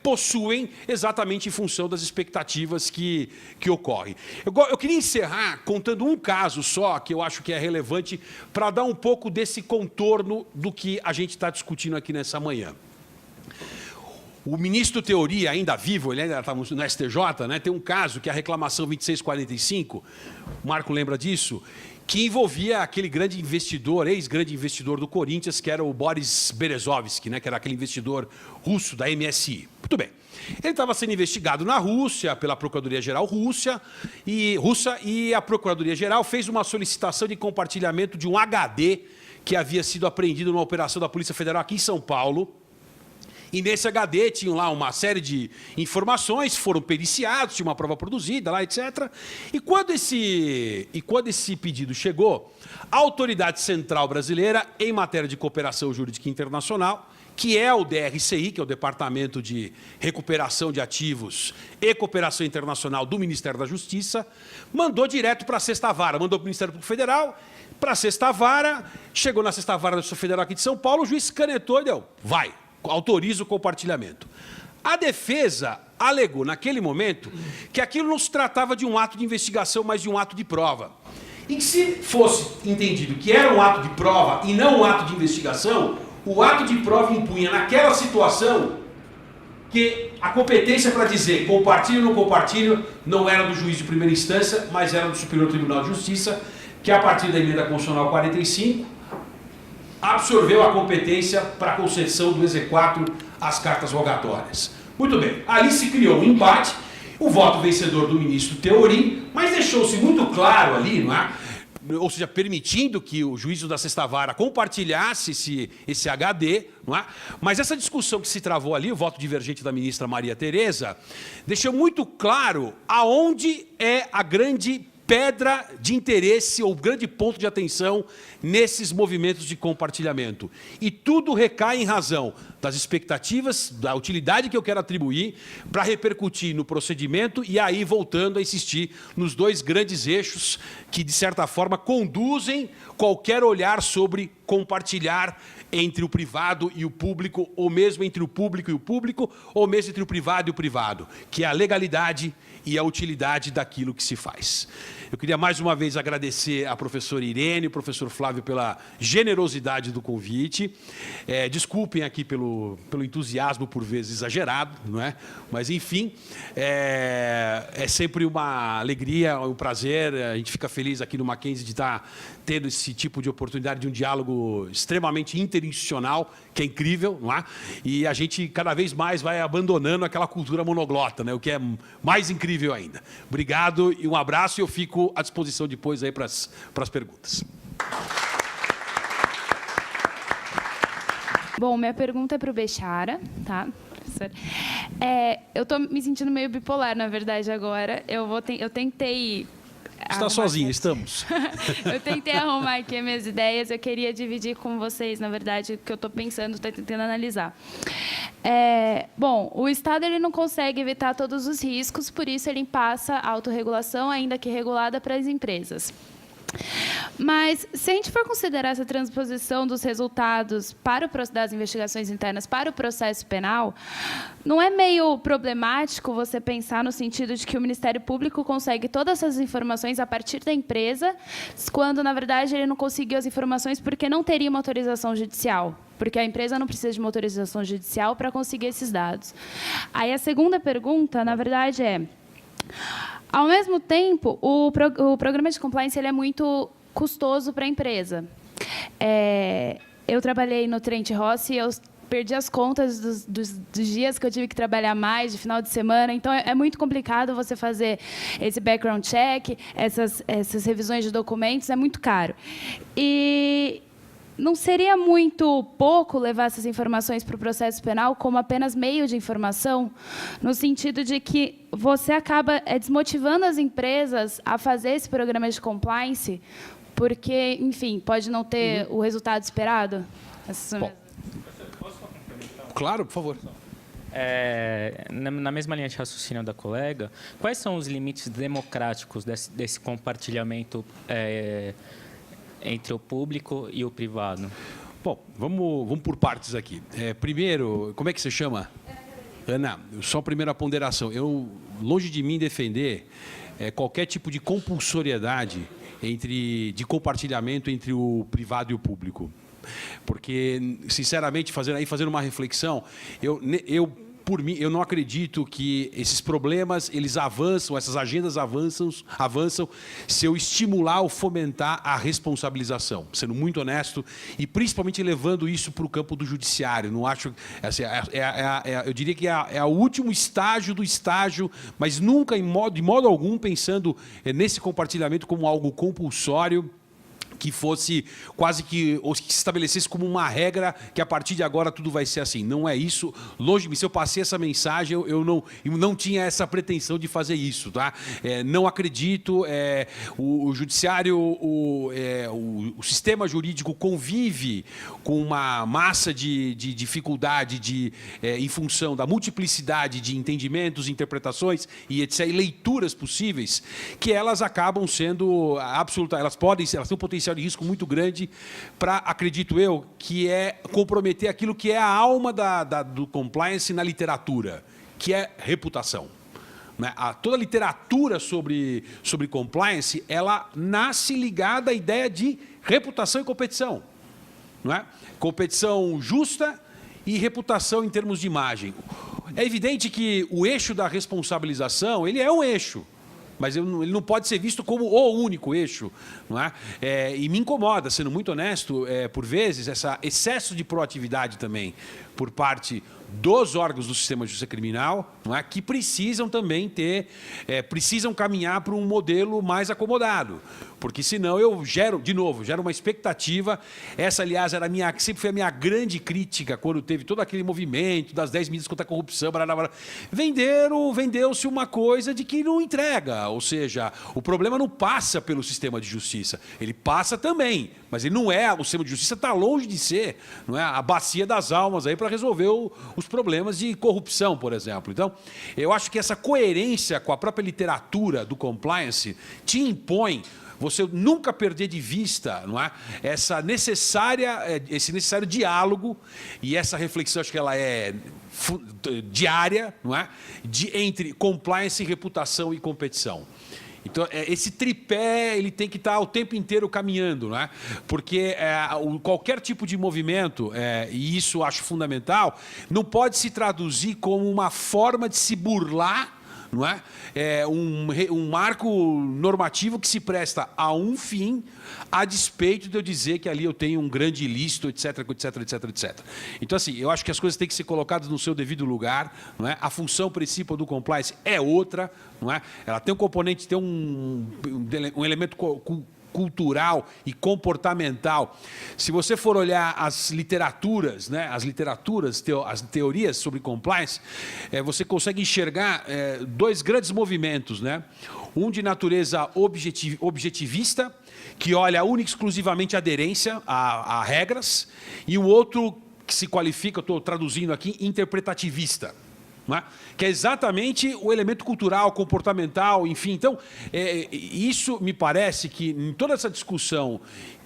Possuem exatamente em função das expectativas que ocorrem. Eu queria encerrar contando um caso só, que eu acho que é relevante, para dar um pouco desse contorno do que a gente está discutindo aqui nessa manhã. O ministro Teori, ainda vivo, ele ainda está no STJ, né, tem um caso que é a reclamação 2645, o Marco lembra disso, que envolvia aquele grande investidor, ex-grande investidor do Corinthians, que era o Boris Berezovsky, né, que era aquele investidor russo da MSI. Muito bem. Ele estava sendo investigado na Rússia, pela Procuradoria-Geral russa, e a Procuradoria-Geral fez uma solicitação de compartilhamento de um HD que havia sido apreendido numa operação da Polícia Federal aqui em São Paulo. E nesse HD tinham lá uma série de informações, foram periciados, tinha uma prova produzida lá, etc. E quando esse pedido chegou, a Autoridade Central Brasileira, em matéria de cooperação jurídica internacional, que é o DRCI, que é o Departamento de Recuperação de Ativos e Cooperação Internacional do Ministério da Justiça, mandou direto para a Sexta Vara, mandou para o Ministério Público Federal, para a Sexta Vara, chegou na Sexta Vara da Justiça Federal aqui de São Paulo, o juiz canetou e deu, vai, autoriza o compartilhamento. A defesa alegou, naquele momento, que aquilo não se tratava de um ato de investigação, mas de um ato de prova. E que se fosse entendido que era um ato de prova e não um ato de investigação, o ato de prova impunha naquela situação que a competência para dizer compartilho ou não compartilho não era do juiz de primeira instância, mas era do Superior Tribunal de Justiça, que a partir da emenda constitucional 45 absorveu a competência para a concessão do exequatur às cartas rogatórias. Muito bem, ali se criou um empate, o voto vencedor do ministro Teori, mas deixou-se muito claro ali, não é? Ou seja, permitindo que o juízo da Sexta Vara compartilhasse esse HD, não é? Mas essa discussão que se travou ali, o voto divergente da ministra Maria Tereza, deixou muito claro aonde é a grande pedra de interesse ou grande ponto de atenção nesses movimentos de compartilhamento. E tudo recai em razão das expectativas, da utilidade que eu quero atribuir para repercutir no procedimento e aí voltando a insistir nos dois grandes eixos que, de certa forma, conduzem qualquer olhar sobre compartilhar entre o privado e o público, ou mesmo entre o público e o público, ou mesmo entre o privado e o privado, que é a legalidade e a utilidade daquilo que se faz. Eu queria mais uma vez agradecer à professora Irene e ao professor Flávio pela generosidade do convite. Desculpem aqui pelo entusiasmo, por vezes, exagerado, não é? Mas, enfim, é sempre uma alegria, um prazer. A gente fica feliz aqui no Mackenzie de estar tendo esse tipo de oportunidade de um diálogo extremamente interinstitucional, que é incrível, não é? E a gente, cada vez mais, vai abandonando aquela cultura monoglota, né? O que é mais incrível ainda. Obrigado e um abraço, e eu fico à disposição depois aí para as perguntas. Bom, minha pergunta é para o Bechara, tá, professor? Eu estou me sentindo meio bipolar, na verdade, agora. Eu tentei... Está sozinha, estamos. Eu tentei arrumar aqui as minhas ideias, eu queria dividir com vocês, na verdade, o que eu estou pensando, estou tentando analisar. Bom, o Estado ele não consegue evitar todos os riscos, por isso ele passa a autorregulação, ainda que regulada, para as empresas. Mas, se a gente for considerar essa transposição dos resultados das investigações internas para o processo penal, não é meio problemático você pensar no sentido de que o Ministério Público consegue todas essas informações a partir da empresa, quando, na verdade, ele não conseguiu as informações porque não teria uma autorização judicial? Porque a empresa não precisa de uma autorização judicial para conseguir esses dados. Aí, a segunda pergunta, na verdade, ao mesmo tempo, o programa de compliance ele é muito custoso para a empresa. Eu trabalhei no Trent Rossi e eu perdi as contas dos dias que eu tive que trabalhar mais, de final de semana. Então, é muito complicado você fazer esse background check, essas revisões de documentos, é muito caro. E não seria muito pouco levar essas informações para o processo penal como apenas meio de informação, no sentido de que você acaba desmotivando as empresas a fazer esse programa de compliance, porque, enfim, pode não ter o resultado esperado? Bom, claro, por favor. Na mesma linha de raciocínio da colega, quais são os limites democráticos desse compartilhamento entre o público e o privado? Bom, vamos por partes aqui. Primeiro, como é que você chama? Ana, só a primeira ponderação. Longe de mim defender qualquer tipo de compulsoriedade de compartilhamento entre o privado e o público. Porque, sinceramente, fazendo uma reflexão, por mim, eu não acredito que esses problemas eles avançam, essas agendas avançam se eu estimular ou fomentar a responsabilização, sendo muito honesto, e principalmente levando isso para o campo do judiciário. Não acho, assim, eu diria que é o último estágio do estágio, mas nunca, de modo algum, pensando nesse compartilhamento como algo compulsório, que fosse quase que, ou que se estabelecesse como uma regra que a partir de agora tudo vai ser assim. Não é isso. Longe de mim, se eu passei essa mensagem, eu não tinha essa pretensão de fazer isso. Tá? Não acredito. O judiciário, o sistema jurídico convive com uma massa de dificuldade em função da multiplicidade de entendimentos, interpretações e etc., e leituras possíveis, que elas acabam sendo absolutamente, elas têm um potencial de risco muito grande para, acredito eu, que é comprometer aquilo que é a alma do compliance na literatura, que é reputação. Né? Toda a literatura sobre compliance, ela nasce ligada à ideia de reputação e competição. Não é? Competição justa e reputação em termos de imagem. É evidente que o eixo da responsabilização, ele é um eixo, mas ele não pode ser visto como o único eixo. Não é? E me incomoda, sendo muito honesto, por vezes, esse excesso de proatividade também por parte dos órgãos do sistema de justiça criminal, não é? Que precisam também precisam caminhar para um modelo mais acomodado. Porque senão eu gero uma expectativa. Essa, aliás, sempre foi a minha grande crítica quando teve todo aquele movimento das 10 medidas contra a corrupção. Vendeu-se uma coisa de que não entrega. Ou seja, o problema não passa pelo sistema de justiça. Ele passa também, mas ele não é. O sistema de justiça está longe de ser, não é, a bacia das almas aí para resolver os problemas de corrupção, por exemplo. Então, eu acho que essa coerência com a própria literatura do compliance te impõe você nunca perder de vista, não é, esse necessário diálogo e essa reflexão, acho que ela é diária, não é, entre compliance, reputação e competição. Então, esse tripé ele tem que estar o tempo inteiro caminhando, não é? Porque qualquer tipo de movimento, e isso acho fundamental, não pode se traduzir como uma forma de se burlar, não é? Um marco normativo que se presta a um fim, a despeito de eu dizer que ali eu tenho um grande ilícito, etc, etc, etc, etc. Então, assim, eu acho que as coisas têm que ser colocadas no seu devido lugar, não é? A função principal do compliance é outra, não é? Ela tem um componente, tem um elemento cultural e comportamental. Se você for olhar as literaturas, né, as teorias sobre compliance, você consegue enxergar dois grandes movimentos, né? Um de natureza objetivista, que olha única e exclusivamente a aderência a regras, e o outro que se qualifica, eu estou traduzindo aqui, interpretativista. Não é? Que é exatamente o elemento cultural, comportamental, enfim. Então, isso me parece que em toda essa discussão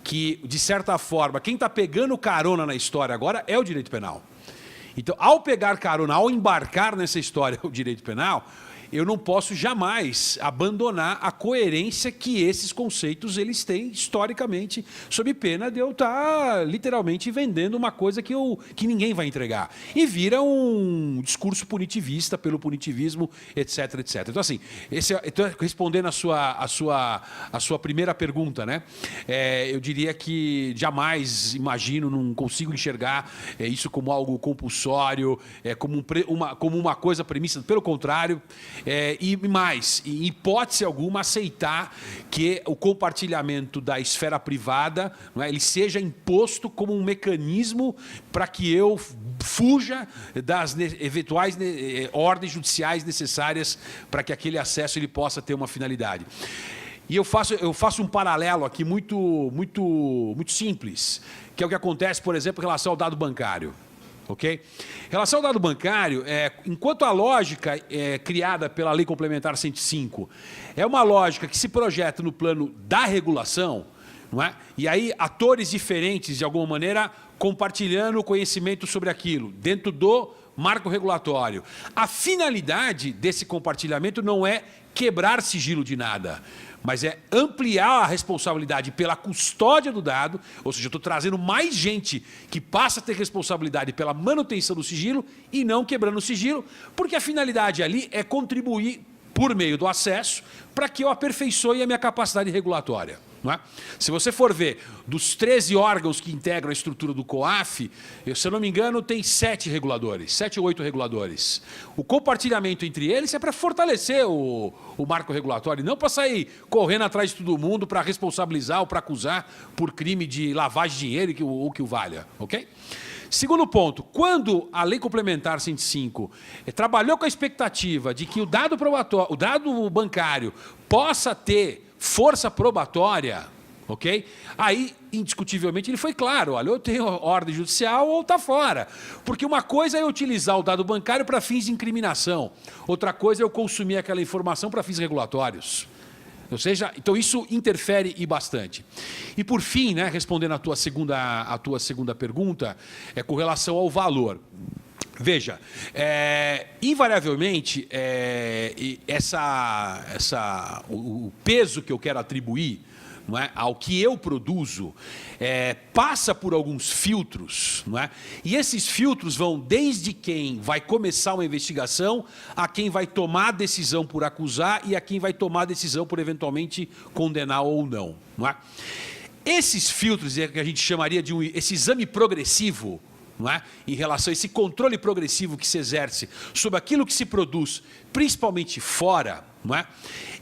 que, de certa forma, quem está pegando carona na história agora é o direito penal. Então, ao pegar carona, ao embarcar nessa história o direito penal, eu não posso jamais abandonar a coerência que esses conceitos eles têm historicamente, sob pena de eu estar literalmente vendendo uma coisa que ninguém vai entregar. E vira um discurso punitivista pelo punitivismo, etc, etc. Então, assim, respondendo a sua primeira pergunta, né? Eu diria que jamais imagino, não consigo enxergar isso como algo compulsório, como uma coisa premissa. Pelo contrário, E mais, em hipótese alguma, aceitar que o compartilhamento da esfera privada, não é, ele seja imposto como um mecanismo para que eu fuja das eventuais ordens judiciais necessárias para que aquele acesso ele possa ter uma finalidade. E eu faço um paralelo aqui muito simples, que é o que acontece, por exemplo, em relação ao dado bancário. Ok? Em relação ao dado bancário, enquanto a lógica criada pela Lei Complementar 105 é uma lógica que se projeta no plano da regulação, não é? E aí atores diferentes, de alguma maneira, compartilhando o conhecimento sobre aquilo, dentro do marco regulatório. A finalidade desse compartilhamento não é quebrar sigilo de nada, mas é ampliar a responsabilidade pela custódia do dado, ou seja, eu estou trazendo mais gente que passa a ter responsabilidade pela manutenção do sigilo e não quebrando o sigilo, porque a finalidade ali é contribuir por meio do acesso para que eu aperfeiçoe a minha capacidade regulatória. Não é? Se você for ver, dos 13 órgãos que integram a estrutura do COAF, se eu não me engano, tem 7 reguladores, 7 ou 8 reguladores. O compartilhamento entre eles é para fortalecer o marco regulatório, não para sair correndo atrás de todo mundo para responsabilizar ou para acusar por crime de lavagem de dinheiro ou que o valha. Ok? Segundo ponto, quando a Lei Complementar 105 trabalhou com a expectativa de que o dado bancário possa ter força probatória, ok? Aí, indiscutivelmente, ele foi claro, olha, eu tenho ordem judicial ou está fora. Porque uma coisa é eu utilizar o dado bancário para fins de incriminação, outra coisa é eu consumir aquela informação para fins regulatórios. Ou seja, então isso interfere e bastante. E por fim, né, respondendo à tua segunda pergunta, com relação ao valor. Veja, invariavelmente, o peso que eu quero atribuir, não é, ao que eu produzo, passa por alguns filtros, não é? E esses filtros vão desde quem vai começar uma investigação, a quem vai tomar a decisão por acusar e a quem vai tomar a decisão por eventualmente condenar ou não, não é? Esses filtros é que a gente chamaria de esse exame progressivo, não é? Em relação a esse controle progressivo que se exerce sobre aquilo que se produz, principalmente fora, não é?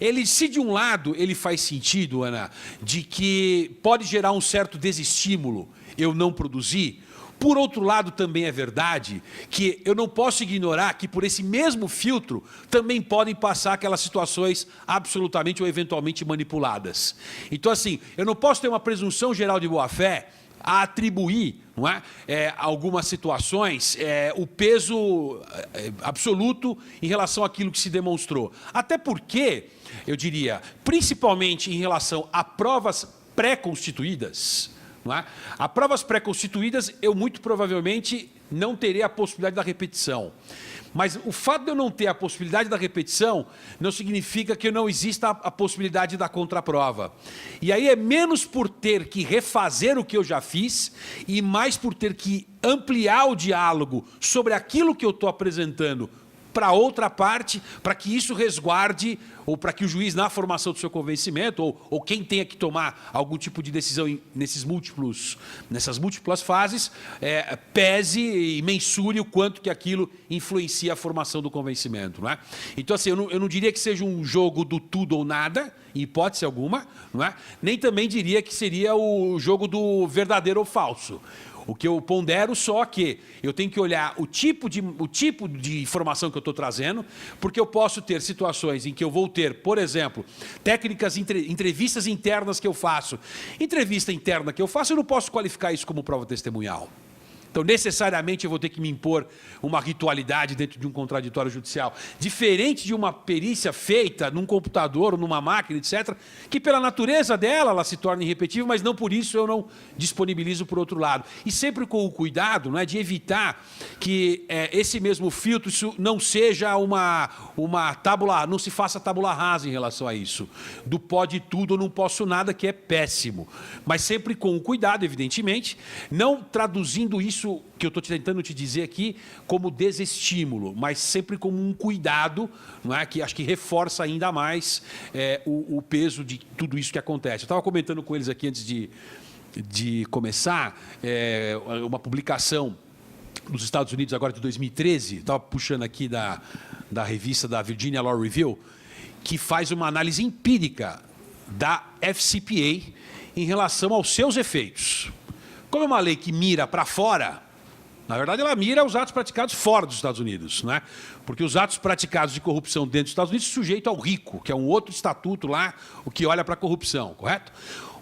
Ele, se de um lado ele faz sentido, Ana, de que pode gerar um certo desestímulo eu não produzir, por outro lado também é verdade que eu não posso ignorar que por esse mesmo filtro também podem passar aquelas situações absolutamente ou eventualmente manipuladas. Então assim, eu não posso ter uma presunção geral de boa-fé a atribuir, não é, algumas situações, o peso absoluto em relação àquilo que se demonstrou. Até porque, eu diria, principalmente em relação a provas pré-constituídas, não é? A provas pré-constituídas, eu muito provavelmente não terei a possibilidade da repetição. Mas o fato de eu não ter a possibilidade da repetição não significa que não exista a possibilidade da contraprova. E aí é menos por ter que refazer o que eu já fiz e mais por ter que ampliar o diálogo sobre aquilo que eu estou apresentando para outra parte, para que isso resguarde, ou para que o juiz, na formação do seu convencimento, ou quem tenha que tomar algum tipo de decisão nessas múltiplas fases, pese e mensure o quanto que aquilo influencia a formação do convencimento. Não é? Então, assim, eu não diria que seja um jogo do tudo ou nada, em hipótese alguma, não é? Nem também diria que seria o jogo do verdadeiro ou falso. O que eu pondero só que eu tenho que olhar o tipo de informação que eu estou trazendo, porque eu posso ter situações em que eu vou ter, por exemplo, técnicas, entrevistas internas que eu faço. Entrevista interna que eu faço, eu não posso qualificar isso como prova testemunhal. Então, necessariamente, eu vou ter que me impor uma ritualidade dentro de um contraditório judicial. Diferente de uma perícia feita num computador ou numa máquina, etc., que pela natureza dela, ela se torna irrepetível, mas não por isso eu não disponibilizo por outro lado. E sempre com o cuidado, não é, de evitar que esse mesmo filtro isso não seja uma tábula, não se faça tábula rasa em relação a isso. Do pode tudo ou não posso nada, que é péssimo. Mas sempre com o cuidado, evidentemente, não traduzindo isso que eu estou tentando te dizer aqui como desestímulo, mas sempre como um cuidado, não é? Que acho que reforça ainda mais o peso de tudo isso que acontece. Eu estava comentando com eles aqui antes de começar, uma publicação nos Estados Unidos agora de 2013, estava puxando aqui da da revista da Virginia Law Review, que faz uma análise empírica da FCPA em relação aos seus efeitos. Como é uma lei que mira para fora, na verdade ela mira os atos praticados fora dos Estados Unidos, né? Porque os atos praticados de corrupção dentro dos Estados Unidos são sujeitos ao RICO, que é um outro estatuto lá, o que olha para a corrupção, correto?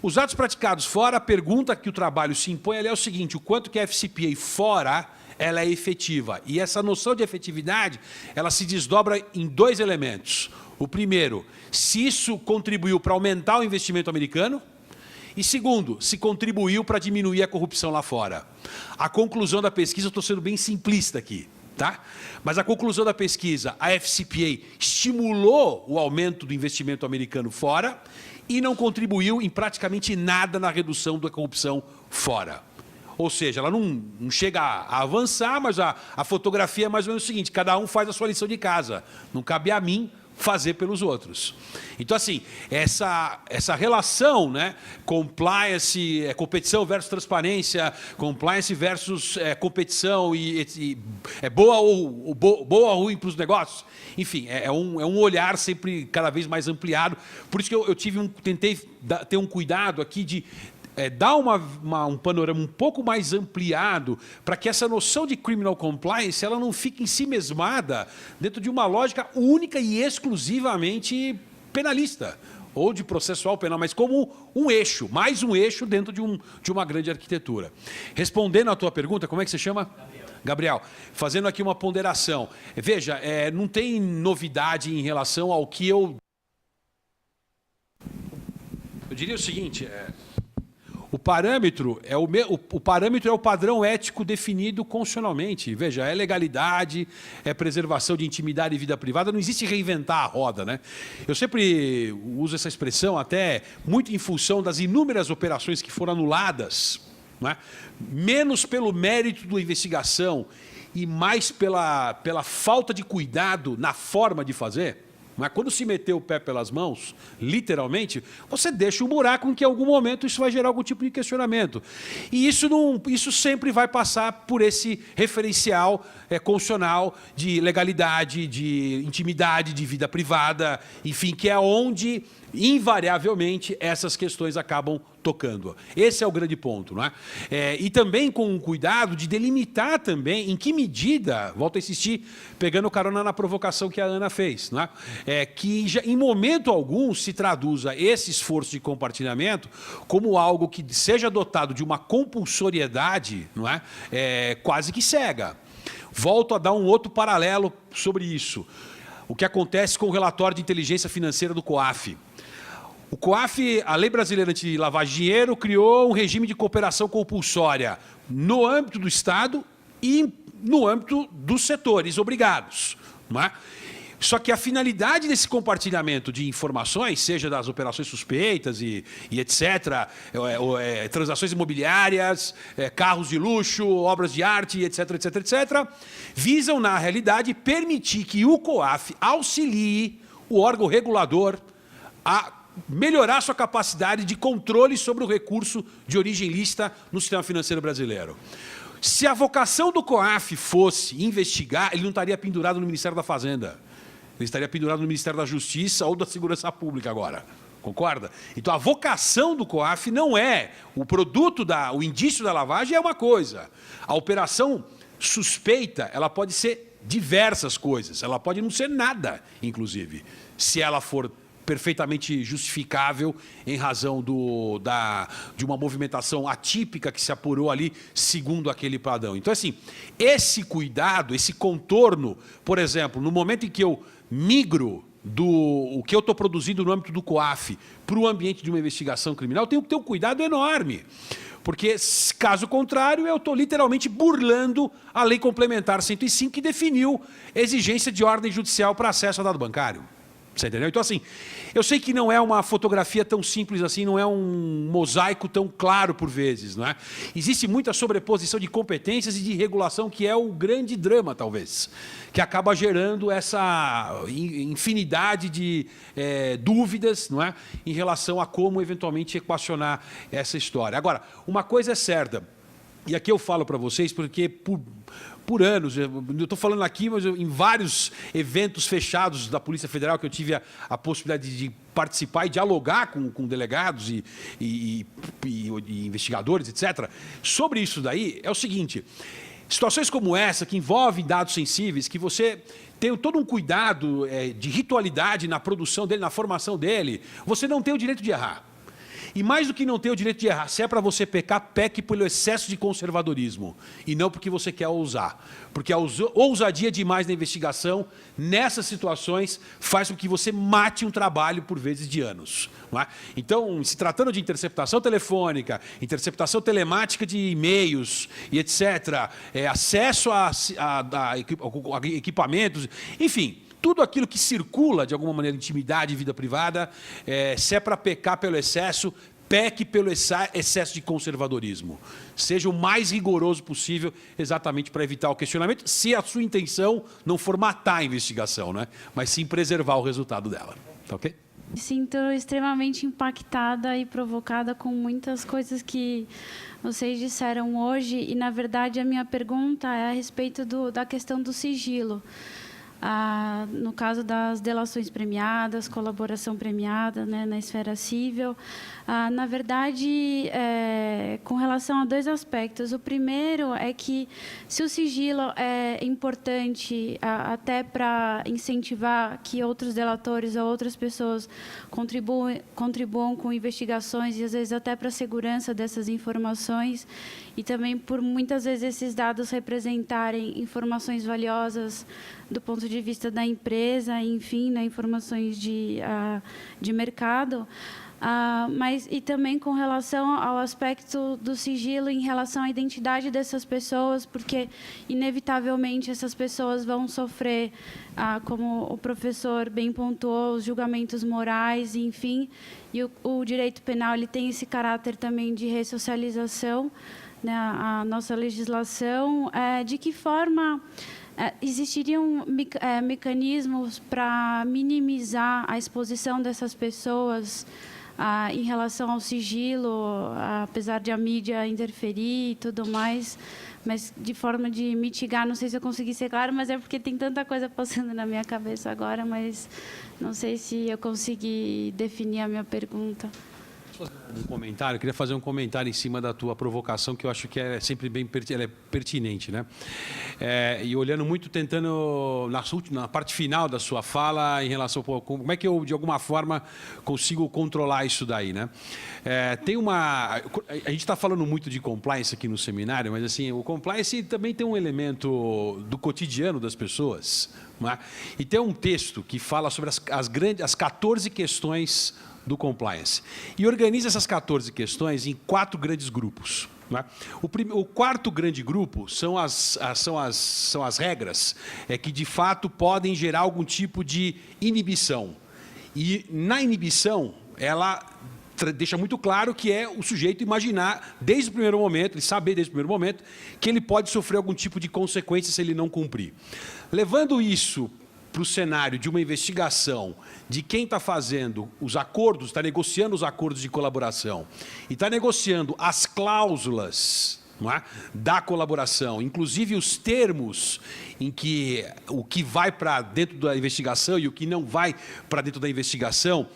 Os atos praticados fora, a pergunta que o trabalho se impõe é o seguinte: o quanto que a FCPA fora ela é efetiva. E essa noção de efetividade, ela se desdobra em dois elementos. O primeiro, se isso contribuiu para aumentar o investimento americano, e segundo, se contribuiu para diminuir a corrupção lá fora. A conclusão da pesquisa, eu estou sendo bem simplista aqui, tá? Mas a conclusão da pesquisa, a FCPA estimulou o aumento do investimento americano fora e não contribuiu em praticamente nada na redução da corrupção fora. Ou seja, ela não chega a avançar, mas a fotografia é mais ou menos o seguinte: cada um faz a sua lição de casa. Não cabe a mim fazer pelos outros. Então, assim, essa relação, né, compliance, competição versus transparência, compliance versus competição e boa ou ruim para os negócios, enfim, é um olhar sempre cada vez mais ampliado. Por isso que eu tentei ter um cuidado aqui de dar um panorama um pouco mais ampliado para que essa noção de criminal compliance ela não fique ensimesmada dentro de uma lógica única e exclusivamente penalista ou de processual penal, mas como um eixo, mais um eixo dentro de uma grande arquitetura. Respondendo à tua pergunta, como é que você chama? Gabriel, fazendo aqui uma ponderação. Veja, não tem novidade em relação ao que eu diria o seguinte: o parâmetro é o padrão ético definido constitucionalmente. Veja, é legalidade, é preservação de intimidade e vida privada, não existe reinventar a roda, né? Eu sempre uso essa expressão até muito em função das inúmeras operações que foram anuladas, né? Menos pelo mérito da investigação e mais pela falta de cuidado na forma de fazer. Mas quando se meter o pé pelas mãos, literalmente, você deixa um buraco em que em algum momento isso vai gerar algum tipo de questionamento. E isso sempre vai passar por esse referencial constitucional de legalidade, de intimidade, de vida privada, enfim, que é onde, invariavelmente, essas questões acabam tocando. Esse é o grande ponto, não é? E também com um cuidado de delimitar também em que medida, volto a insistir, pegando carona na provocação que a Ana fez, não é? Que já, em momento algum se traduza esse esforço de compartilhamento como algo que seja dotado de uma compulsoriedade, não é? Quase que cega. Volto a dar um outro paralelo sobre isso. O que acontece com o relatório de inteligência financeira do COAF. O COAF, a Lei Brasileira de Lavagem de Dinheiro, criou um regime de cooperação compulsória no âmbito do Estado e no âmbito dos setores obrigados, não é? Só que a finalidade desse compartilhamento de informações, seja das operações suspeitas e etc., transações imobiliárias, carros de luxo, obras de arte, etc., etc., etc., visam, na realidade, permitir que o COAF auxilie o órgão regulador a melhorar sua capacidade de controle sobre o recurso de origem ilícita no sistema financeiro brasileiro. Se a vocação do COAF fosse investigar, ele não estaria pendurado no Ministério da Fazenda. Ele estaria pendurado no Ministério da Justiça ou da Segurança Pública agora. Concorda? Então, a vocação do COAF não é o produto, o indício da lavagem é uma coisa. A operação suspeita, ela pode ser diversas coisas. Ela pode não ser nada, inclusive, se ela for perfeitamente justificável em razão de uma movimentação atípica que se apurou ali segundo aquele padrão. Então, assim, esse cuidado, esse contorno, por exemplo, no momento em que eu migro o que eu estou produzindo no âmbito do COAF para o ambiente de uma investigação criminal, eu tenho que ter um cuidado enorme. Porque, caso contrário, eu estou literalmente burlando a Lei Complementar 105, que definiu exigência de ordem judicial para acesso a dado bancário. Você entendeu? Então, assim, eu sei que não é uma fotografia tão simples assim, não é um mosaico tão claro por vezes, não é? Existe muita sobreposição de competências e de regulação, que é o grande drama, talvez, que acaba gerando essa infinidade de dúvidas, não é? Em relação a como, eventualmente, equacionar essa história. Agora, uma coisa é certa, E aqui eu falo para vocês porque por anos, eu estou falando aqui, mas em vários eventos fechados da Polícia Federal que eu tive a possibilidade de participar e dialogar com delegados e investigadores, etc., sobre isso daí, é o seguinte: situações como essa, que envolvem dados sensíveis, que você tem todo um cuidado de ritualidade na produção dele, na formação dele, você não tem o direito de errar. E mais do que não ter o direito de errar, se é para você pecar, peque pelo excesso de conservadorismo. E não porque você quer ousar. Porque a ousadia demais na investigação, nessas situações, faz com que você mate um trabalho, por vezes, de anos. Não é? Então, se tratando de interceptação telefônica, interceptação telemática de e-mails e etc., acesso a equipamentos, enfim, tudo aquilo que circula, de alguma maneira, intimidade e vida privada, se é para pecar pelo excesso, peque pelo excesso de conservadorismo. Seja o mais rigoroso possível, exatamente para evitar o questionamento, se a sua intenção não for matar a investigação, né? Mas sim preservar o resultado dela. Tá ok? Me sinto extremamente impactada e provocada com muitas coisas que vocês disseram hoje. E, na verdade, a minha pergunta é a respeito da questão do sigilo. No caso das delações premiadas, colaboração premiada, né, na esfera civil. Na verdade, com relação a dois aspectos. O primeiro é que, se o sigilo é importante até para incentivar que outros delatores ou outras pessoas contribuam com investigações e, às vezes, até para a segurança dessas informações, e também por, muitas vezes, esses dados representarem informações valiosas do ponto de vista da empresa, enfim, né, informações de mercado, mas e também com relação ao aspecto do sigilo em relação à identidade dessas pessoas, porque, inevitavelmente, essas pessoas vão sofrer, como o professor bem pontuou, os julgamentos morais, enfim, e o direito penal ele tem esse caráter também de ressocialização, né, a nossa legislação. De que forma existiriam mecanismos para minimizar a exposição dessas pessoas em relação ao sigilo, apesar de a mídia interferir e tudo mais, mas de forma de mitigar? Não sei se eu consegui ser claro, mas é porque tem tanta coisa passando na minha cabeça agora, mas não sei se eu consegui definir a minha pergunta. Um comentário, eu queria fazer um comentário em cima da tua provocação, que eu acho que é sempre bem pertinente, né? E olhando muito, tentando, na parte final da sua fala, em relação a como é que eu, de alguma forma, consigo controlar isso daí, né? A gente está falando muito de compliance aqui no seminário, mas assim, o compliance também tem um elemento do cotidiano das pessoas, não é? E tem um texto que fala sobre as 14 questões do compliance. E organiza essas 14 questões em 4 grandes grupos. Né? O quarto grande grupo são as regras que, de fato, podem gerar algum tipo de inibição. E, na inibição, ela deixa muito claro que é o sujeito imaginar, desde o primeiro momento, ele saber desde o primeiro momento, que ele pode sofrer algum tipo de consequência se ele não cumprir. Levando isso para o cenário de uma investigação de quem está fazendo os acordos, está negociando os acordos de colaboração e está negociando as cláusulas, não é, da colaboração, inclusive os termos em que o que vai para dentro da investigação e o que não vai para dentro da investigação,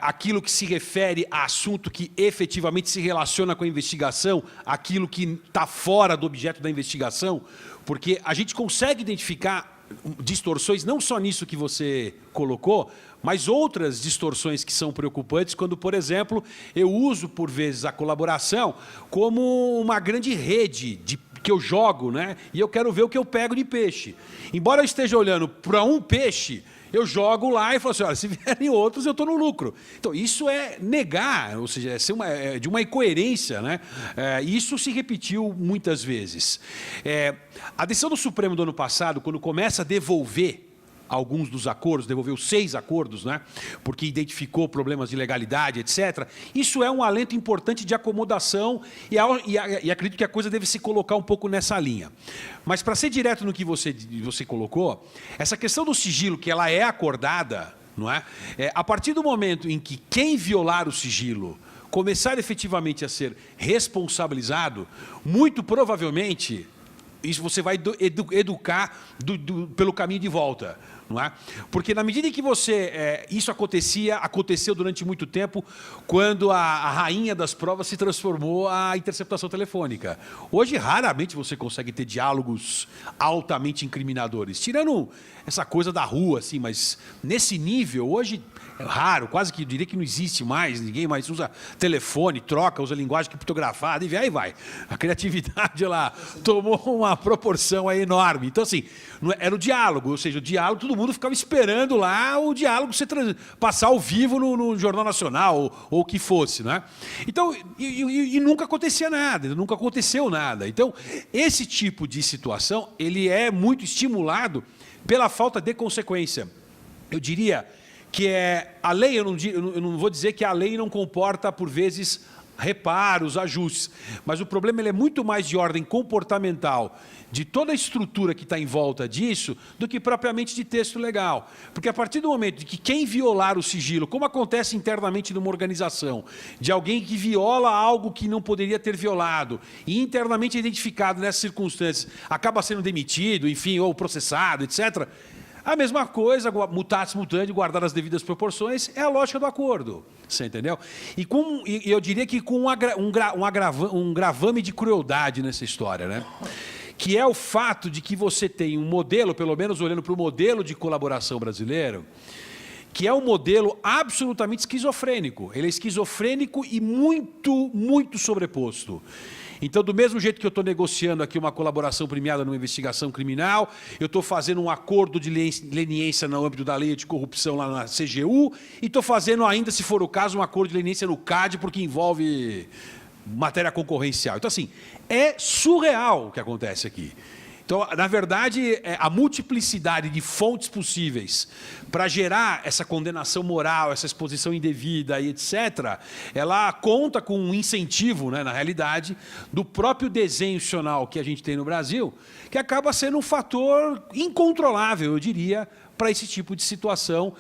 aquilo que se refere a assunto que efetivamente se relaciona com a investigação, aquilo que está fora do objeto da investigação, porque a gente consegue identificar distorções, não só nisso que você colocou, mas outras distorções que são preocupantes quando, por exemplo, eu uso, por vezes, a colaboração como uma grande rede que eu jogo, né? E eu quero ver o que eu pego de peixe. Embora eu esteja olhando para um peixe, eu jogo lá e falo assim, olha, se vierem outros, eu estou no lucro. Então, isso é negar, ou seja, é de uma incoerência, né? Isso se repetiu muitas vezes. A decisão do Supremo do ano passado, quando começa a devolver alguns dos acordos, devolveu 6 acordos, né? Porque identificou problemas de legalidade, etc. Isso é um alento importante de acomodação e acredito que a coisa deve se colocar um pouco nessa linha. Mas, para ser direto no que você colocou, essa questão do sigilo, que ela é acordada, não é? A partir do momento em que quem violar o sigilo começar efetivamente a ser responsabilizado, muito provavelmente isso você vai educar pelo caminho de volta. Não é? Porque na medida em que isso aconteceu durante muito tempo, quando a rainha das provas se transformou a interceptação telefônica. Hoje, raramente você consegue ter diálogos altamente incriminadores, tirando essa coisa da rua, assim, mas nesse nível, hoje é raro, quase que eu diria que não existe mais, ninguém mais usa telefone, usa linguagem criptografada e aí vai. A criatividade ela tomou uma proporção aí enorme. Então, assim, era o diálogo, ou seja, o diálogo, todo mundo ficava esperando lá o diálogo passar ao vivo no Jornal Nacional ou o que fosse, né? Então, e nunca acontecia nada, nunca aconteceu nada. Então, esse tipo de situação, ele é muito estimulado pela falta de consequência. Eu diria que a lei, eu não vou dizer que a lei não comporta, por vezes, reparos, ajustes, mas o problema ele é muito mais de ordem comportamental, de toda a estrutura que está em volta disso, do que propriamente de texto legal. Porque a partir do momento de que quem violar o sigilo, como acontece internamente numa organização, de alguém que viola algo que não poderia ter violado, e internamente identificado nessas circunstâncias, acaba sendo demitido, enfim, ou processado, etc., a mesma coisa, mutatis mutandis, guardar as devidas proporções, é a lógica do acordo. Você entendeu? E eu diria que com um gravame de crueldade nessa história, né? Que é o fato de que você tem um modelo, pelo menos olhando para o modelo de colaboração brasileiro, que é um modelo absolutamente esquizofrênico. Ele é esquizofrênico e muito, muito sobreposto. Então, do mesmo jeito que eu estou negociando aqui uma colaboração premiada numa investigação criminal, eu estou fazendo um acordo de leniência no âmbito da lei de corrupção lá na CGU, e estou fazendo ainda, se for o caso, um acordo de leniência no CAD, porque envolve matéria concorrencial. Então, assim, é surreal o que acontece aqui. Então, na verdade, a multiplicidade de fontes possíveis para gerar essa condenação moral, essa exposição indevida e etc., ela conta com um incentivo, né, na realidade, do próprio desenho institucional que a gente tem no Brasil, que acaba sendo um fator incontrolável, eu diria, para esse tipo de situação,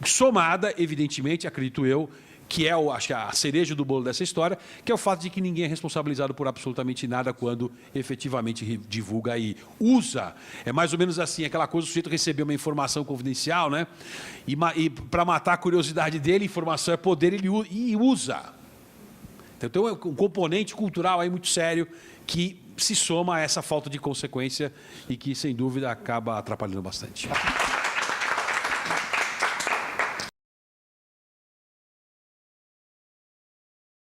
somada, evidentemente, acredito eu, que é, acho que a cereja do bolo dessa história, que é o fato de que ninguém é responsabilizado por absolutamente nada quando efetivamente divulga e usa. É mais ou menos assim, aquela coisa, o sujeito recebeu uma informação confidencial, né? E para matar a curiosidade dele, informação é poder, ele usa. Então, tem um componente cultural aí muito sério que se soma a essa falta de consequência e que, sem dúvida, acaba atrapalhando bastante.